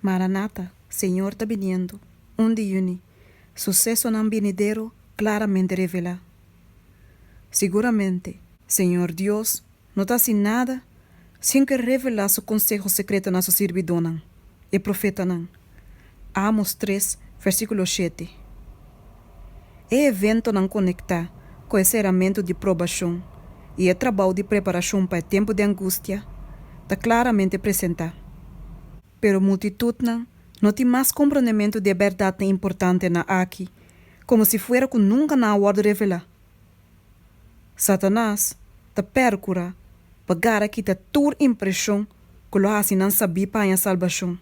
Maranata, Senhor está viniendo. 1 de junio. Suceso no venidero claramente revela. Seguramente, Senhor Dios no está sin nada, sin que revela su consejo secreto na su servidona, el profeta nan. Amos 3, versículo 7. É evento não conectar com esse elemento de provação e é trabalho de preparação para o tempo de angústia, está claramente apresentar. Pero multitud não tem mais compreendimento de verdade importante na aqui, como se fuera que nunca na hora de revelar. Satanás te percura para que te toda impressão que lo assim não sabia para a salvação.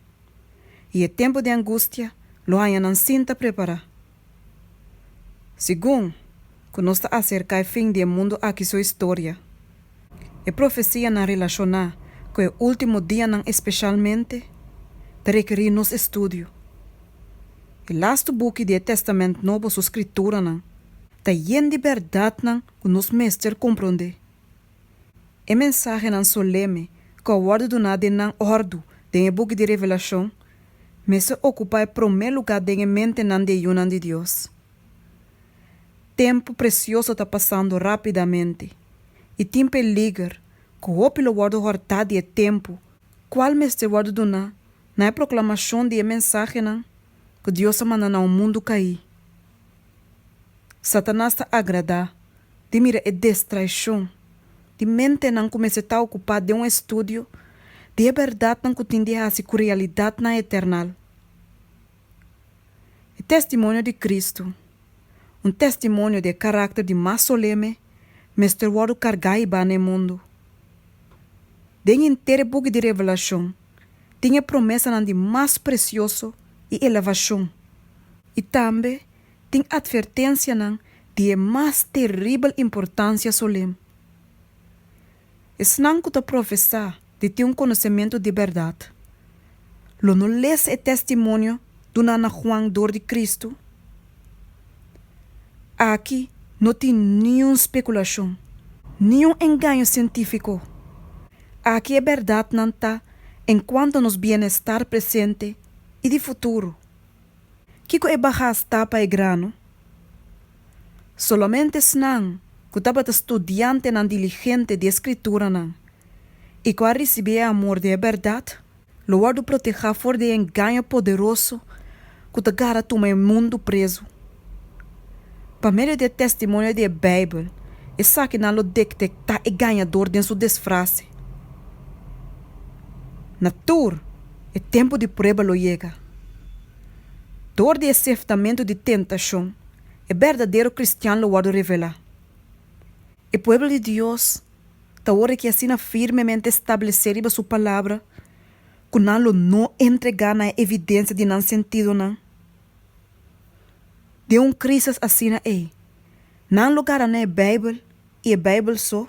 E é tempo de angústia, lo haya não sinta preparar. Segundo, que nós está acerca do fim do mundo aqui sua história. É profecia na relacionar com o último dia não especialmente, te requerir nos estudo. O last book do Testamento Novo, sua escritura não, está cheio de verdade não que nos mestres compreender. É mensagem não solene que a ordem do nada não ordo do book de Revelação, mas se ocupa o primeiro lugar da mente não de Yunan de Deus. Tempo precioso está passando rapidamente e tem peligro que o pelo guardo hortado de tempo, qual mestre guardo do na é proclamação de mensagem não que Deus manda no mundo cair. Satanás está agradar de mira a distração de mente não começa a ocupar de estudo de verdade não que tem de fazer com realidade na eternal. O testemunho de Cristo, testemunho de caráter de mais solene, mestre guardo cargar e no mundo. De inteiro book de revelação, tinha promessa de mais precioso e elevação. E também tem advertência de mais terrível importância solene. É não que te professar de ter conhecimento de verdade. Lo não lês o testemunho do Nana Juan dor de Cristo. Aqui não tem nenhuma especulação, nenhum engano científico. Aqui é verdade não está enquanto nos bem-estar presente e de futuro. Kiko é barras tapa e grano? Solamente não que estava estudante não diligente de escritura não. E que receber amor de verdade, lo guardo proteger for de engano poderoso que te gara toma o mundo preso. Para meio de testemunho da Bíblia, é só que não lo detecta e ganhador de sua desfrase. Na tour, é tempo de prova lo chega. Dor de acertamento de tentação, é verdadeiro cristiano lo guardo revelar. O povo de Deus, ta hora que assina firmemente estabelecer sua palavra, que não entregar na evidência de não sentido não. De crise assina não lugar na Bíblia e a Bíblia só.